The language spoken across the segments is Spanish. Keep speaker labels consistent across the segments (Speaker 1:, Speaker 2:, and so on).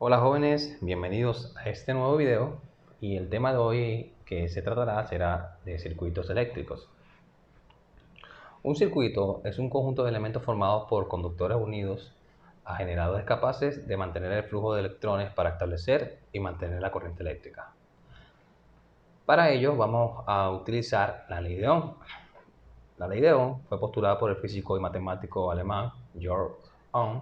Speaker 1: Hola jóvenes, bienvenidos a este nuevo video y el tema de hoy que se tratará será de circuitos eléctricos. Un circuito es un conjunto de elementos formados por conductores unidos a generadores capaces de mantener el flujo de electrones para establecer y mantener la corriente eléctrica. Para ello vamos a utilizar la ley de Ohm. La ley de Ohm fue postulada por el físico y matemático alemán Georg Ohm.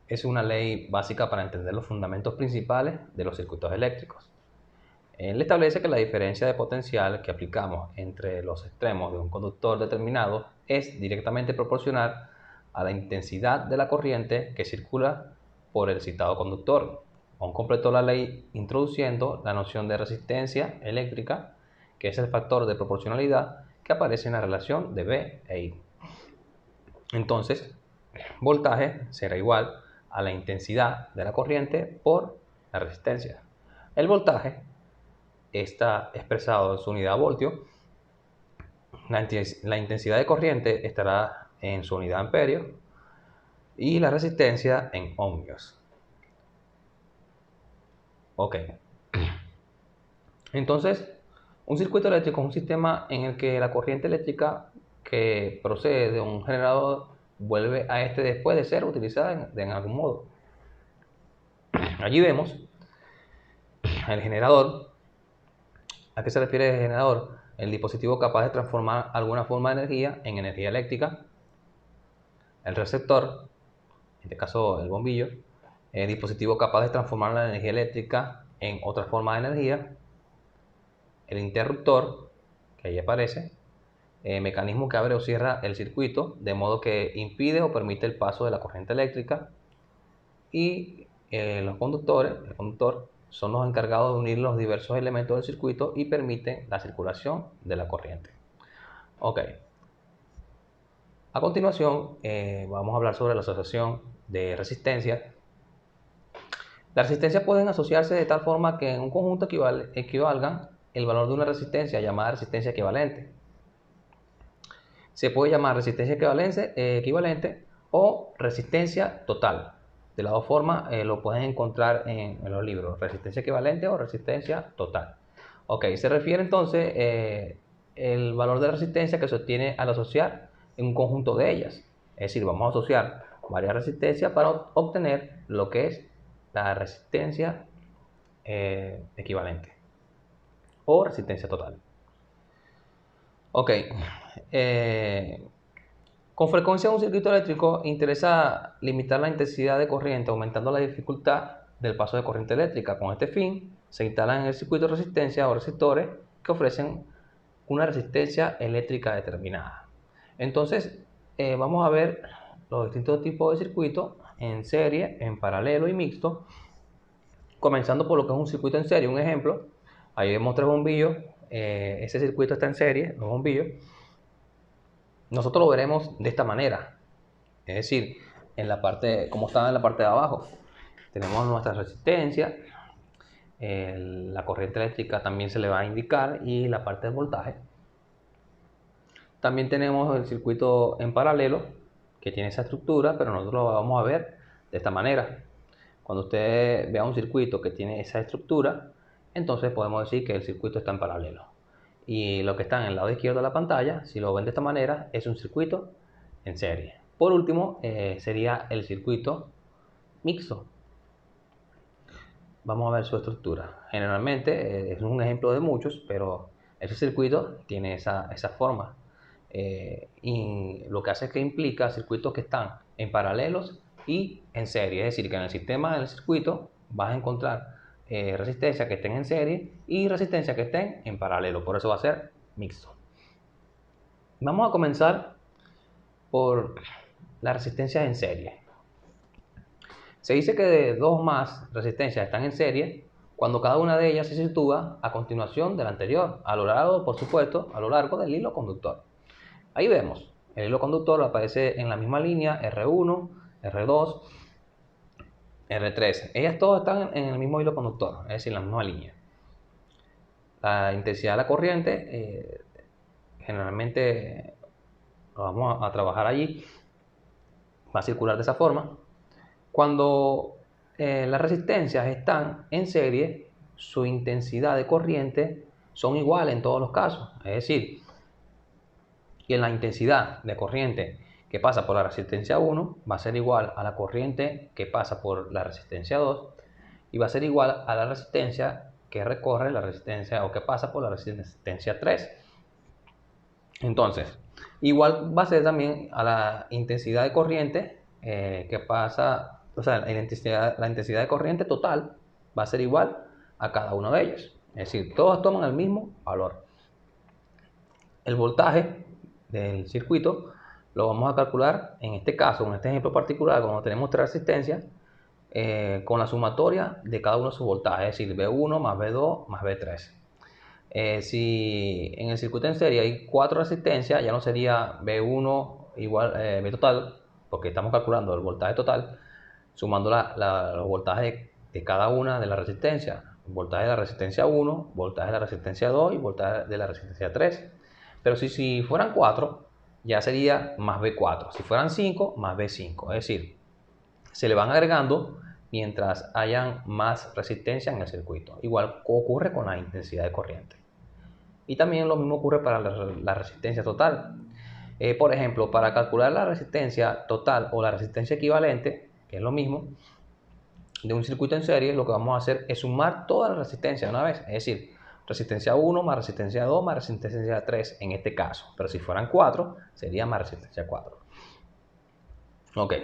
Speaker 1: Es una ley básica para entender los fundamentos principales de los circuitos eléctricos. Él establece que la diferencia de potencial que aplicamos entre los extremos de un conductor determinado es directamente proporcional a la intensidad de la corriente que circula por el citado conductor. Aún completó la ley introduciendo la noción de resistencia eléctrica, que es el factor de proporcionalidad que aparece en la relación de B e I. Entonces, voltaje será igual a la intensidad de la corriente por la resistencia. El voltaje está expresado en su unidad voltio. La intensidad de corriente estará en su unidad amperio y la resistencia en ohmios. Ok. Entonces, un circuito eléctrico es un sistema en el que la corriente eléctrica que procede de un generador vuelve a este después de ser utilizada en algún modo. Allí vemos el generador. ¿A qué se refiere el generador? El dispositivo capaz de transformar alguna forma de energía en energía eléctrica. El receptor, en este caso el bombillo, el dispositivo capaz de transformar la energía eléctrica en otra forma de energía. El interruptor, que ahí aparece, el mecanismo que abre o cierra el circuito, de modo que impide o permite el paso de la corriente eléctrica. Y los conductores, el conductor, son los encargados de unir los diversos elementos del circuito y permiten la circulación de la corriente. Ok. A continuación, vamos a hablar sobre la asociación de resistencias. Las resistencias pueden asociarse de tal forma que en un conjunto equivalgan el valor de una resistencia llamada resistencia equivalente. Se puede llamar resistencia equivalente o resistencia total. De las dos formas lo pueden encontrar en los libros, resistencia equivalente o resistencia total. Ok, se refiere entonces el valor de resistencia que se obtiene al asociar en un conjunto de ellas. Es decir, vamos a asociar varias resistencias para obtener lo que es la resistencia equivalente o resistencia total. Ok, con frecuencia en un circuito eléctrico interesa limitar la intensidad de corriente aumentando la dificultad del paso de corriente eléctrica. Con este fin se instalan en el circuito resistencias o resistores que ofrecen una resistencia eléctrica determinada. Entonces vamos a ver los distintos tipos de circuitos en serie, en paralelo y mixto. Comenzando por lo que es un circuito en serie, un ejemplo, ahí vemos tres bombillos, ese circuito está en serie, los bombillos. Nosotros lo veremos de esta manera, es decir, en la parte, como está en la parte de abajo, tenemos nuestra resistencia, la corriente eléctrica también se le va a indicar y la parte del voltaje. También tenemos el circuito en paralelo, que tiene esa estructura, pero nosotros lo vamos a ver de esta manera. Cuando usted vea un circuito que tiene esa estructura, entonces podemos decir que el circuito está en paralelo. Y lo que está en el lado izquierdo de la pantalla, si lo ven de esta manera, es un circuito en serie. Por último, sería el circuito mixto. Vamos a ver su estructura. Generalmente es un ejemplo de muchos, pero ese circuito tiene esa forma. Y lo que hace es que implica circuitos que están en paralelos y en serie. Es decir, que en el sistema del circuito vas a encontrar resistencias que estén en serie y resistencias que estén en paralelo. Por eso va a ser mixto. Vamos a comenzar por las resistencias en serie. Se dice que de dos más resistencias están en serie cuando cada una de ellas se sitúa a continuación de la anterior, a lo largo, por supuesto, a lo largo del hilo conductor. Ahí vemos, el hilo conductor aparece en la misma línea R1, R2, R3. Ellas todas están en el mismo hilo conductor, es decir, en la misma línea. La intensidad de la corriente, generalmente lo vamos a trabajar allí, va a circular de esa forma. Cuando las resistencias están en serie, su intensidad de corriente son iguales en todos los casos. Es decir, que la intensidad de corriente que pasa por la resistencia 1 va a ser igual a la corriente que pasa por la resistencia 2 y va a ser igual a la resistencia que recorre la resistencia o que pasa por la resistencia 3. Entonces, igual va a ser también a la intensidad de corriente que pasa, o sea, la intensidad de corriente total va a ser igual a cada uno de ellos. Es decir, todos toman el mismo valor. El voltaje del circuito lo vamos a calcular en este caso, en este ejemplo particular, cuando tenemos tres resistencias, con la sumatoria de cada uno de sus voltajes, es decir, V1 más V2 más V3. Si en el circuito en serie hay 4 resistencias, ya no sería V1 igual V total, porque estamos calculando el voltaje total, sumando los voltajes de cada una de las resistencias. Voltaje de la resistencia 1, voltaje de la resistencia 2 y voltaje de la resistencia 3. Pero si fueran 4, ya sería más V4. Si fueran 5, más V5. Es decir, se le van agregando mientras hayan más resistencia en el circuito. Igual ocurre con la intensidad de corriente. Y también lo mismo ocurre para la resistencia total. Por ejemplo, para calcular la resistencia total o la resistencia equivalente, que es lo mismo, de un circuito en serie, lo que vamos a hacer es sumar todas las resistencias de una vez. Es decir, resistencia 1 más resistencia 2 más resistencia 3 en este caso. Pero si fueran 4, sería más resistencia 4. Ok.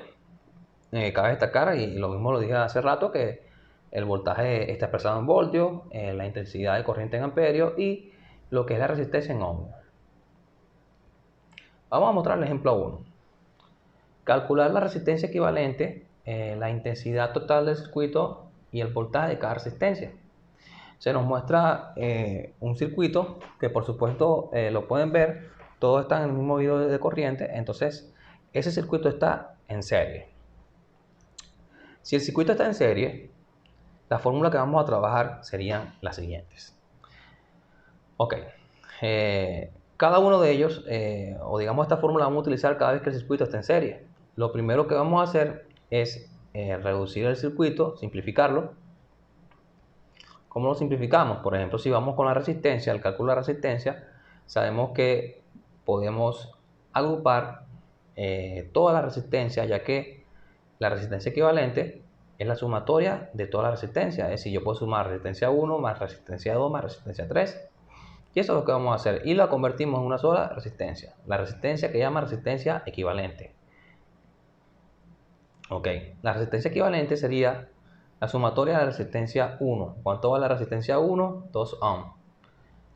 Speaker 1: Cabe destacar, y lo mismo lo dije hace rato, que el voltaje está expresado en voltios, la intensidad de corriente en amperios y lo que es la resistencia en ohms. Vamos a mostrar el ejemplo 1. Calcular la resistencia equivalente, la intensidad total del circuito y el voltaje de cada resistencia. Se nos muestra un circuito que, por supuesto, lo pueden ver, todo está en el mismo video de corriente, entonces ese circuito está en serie. Si el circuito está en serie, la fórmula que vamos a trabajar serían las siguientes. Ok, cada uno de ellos, o digamos esta fórmula la vamos a utilizar cada vez que el circuito esté en serie. Lo primero que vamos a hacer es reducir el circuito, simplificarlo. ¿Cómo lo simplificamos? Por ejemplo, si vamos con la resistencia, el cálculo de la resistencia, sabemos que podemos agrupar toda la resistencia, ya que la resistencia equivalente es la sumatoria de toda la resistencia. Es decir, yo puedo sumar resistencia 1 más resistencia 2 más resistencia 3. Y eso es lo que vamos a hacer. Y la convertimos en una sola resistencia. La resistencia que llama resistencia equivalente. Ok, la resistencia equivalente sería la sumatoria de la resistencia 1. ¿Cuánto vale la resistencia 1? 2 ohms.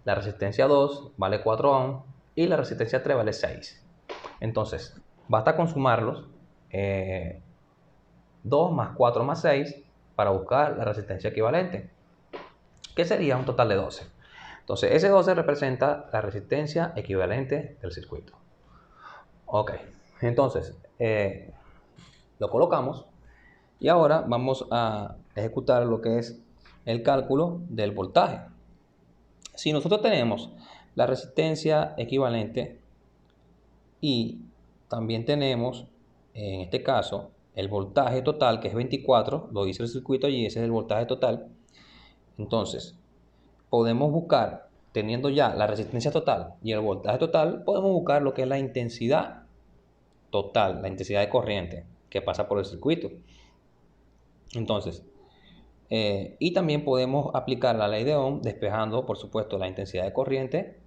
Speaker 1: La resistencia 2 vale 4 ohms. Y la resistencia 3 vale 6. Entonces, basta con sumarlos. 2 más 4 más 6 para buscar la resistencia equivalente, que sería un total de 12. Entonces, ese 12 representa la resistencia equivalente del circuito. Ok, entonces, lo colocamos y ahora vamos a ejecutar lo que es el cálculo del voltaje. Si nosotros tenemos la resistencia equivalente y también tenemos, en este caso, el voltaje total, que es 24, lo dice el circuito y ese es el voltaje total. Entonces, podemos buscar, teniendo ya la resistencia total y el voltaje total, podemos buscar lo que es la intensidad total, la intensidad de corriente que pasa por el circuito. Entonces, y también podemos aplicar la ley de Ohm despejando, por supuesto, la intensidad de corriente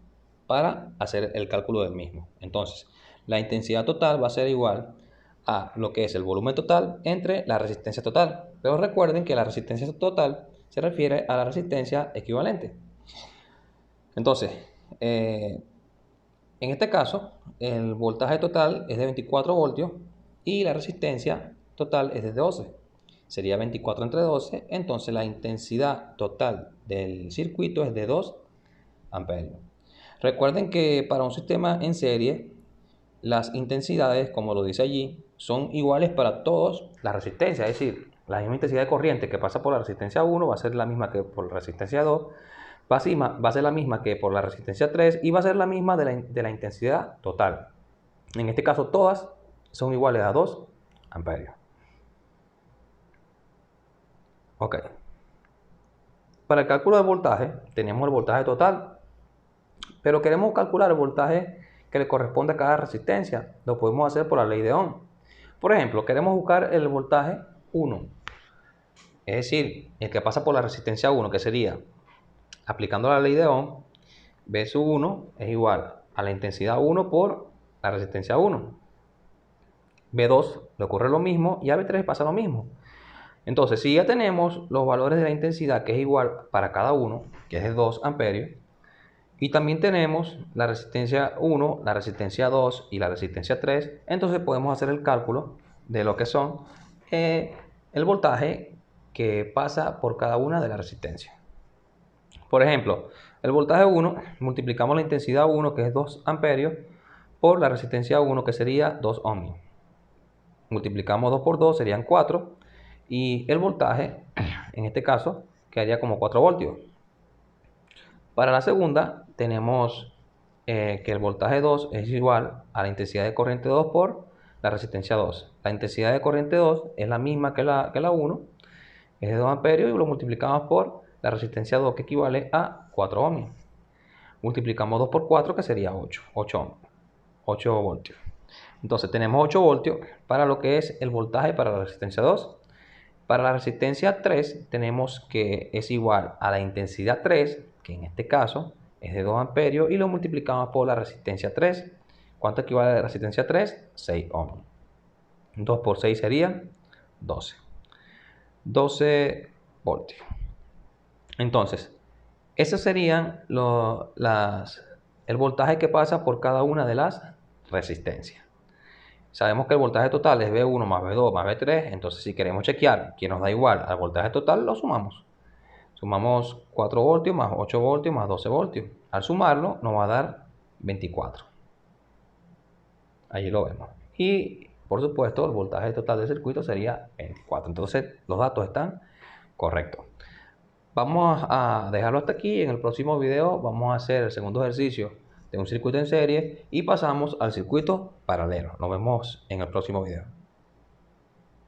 Speaker 1: para hacer el cálculo del mismo. Entonces, la intensidad total va a ser igual a lo que es el volumen total entre la resistencia total. Pero recuerden que la resistencia total se refiere a la resistencia equivalente. Entonces, en este caso, el voltaje total es de 24 voltios y la resistencia total es de 12. Sería 24 entre 12, entonces la intensidad total del circuito es de 2 amperios. Recuerden que para un sistema en serie, las intensidades, como lo dice allí, son iguales para todas las resistencias. Es decir, la misma intensidad de corriente que pasa por la resistencia 1 va a ser la misma que por la resistencia 2, va a ser la misma que por la resistencia 3 y va a ser la misma de la intensidad total. En este caso, todas son iguales a 2 amperios. Ok. Para el cálculo del voltaje, tenemos el voltaje total, pero queremos calcular el voltaje que le corresponde a cada resistencia. Lo podemos hacer por la ley de Ohm. Por ejemplo, queremos buscar el voltaje 1, es decir, el que pasa por la resistencia 1, que sería, aplicando la ley de Ohm, V sub 1 es igual a la intensidad 1 por la resistencia 1. V2 le ocurre lo mismo y a V3 pasa lo mismo. Entonces, si ya tenemos los valores de la intensidad, que es igual para cada uno, que es de 2 amperios, y también tenemos la resistencia 1, la resistencia 2 y la resistencia 3, entonces podemos hacer el cálculo de lo que son el voltaje que pasa por cada una de las resistencias. Por ejemplo, el voltaje 1, multiplicamos la intensidad 1, que es 2 amperios, por la resistencia 1, que sería 2 ohmios. Multiplicamos 2 por 2, serían 4, y el voltaje, en este caso, quedaría como 4 voltios. Para la segunda, tenemos que el voltaje 2 es igual a la intensidad de corriente 2 por la resistencia 2. La intensidad de corriente 2 es la misma que la 1, es de 2 amperios, y lo multiplicamos por la resistencia 2, que equivale a 4 ohmios. Multiplicamos 2 por 4, que sería 8 voltios. Entonces tenemos 8 voltios para lo que es el voltaje para la resistencia 2. Para la resistencia 3 tenemos que es igual a la intensidad 3, que en este caso es de 2 amperios, y lo multiplicamos por la resistencia 3. ¿Cuánto equivale a la resistencia 3? 6 ohms. 2 por 6 sería 12. 12 voltios. Entonces, esos serían el voltaje que pasa por cada una de las resistencias. Sabemos que el voltaje total es V1 más V2 más V3, entonces si queremos chequear que nos da igual al voltaje total, lo sumamos. Sumamos 4 voltios más 8 voltios más 12 voltios. Al sumarlo nos va a dar 24. Allí lo vemos. Y por supuesto el voltaje total del circuito sería 24. Entonces los datos están correctos. Vamos a dejarlo hasta aquí. En el próximo video vamos a hacer el segundo ejercicio de un circuito en serie y pasamos al circuito paralelo. Nos vemos en el próximo video.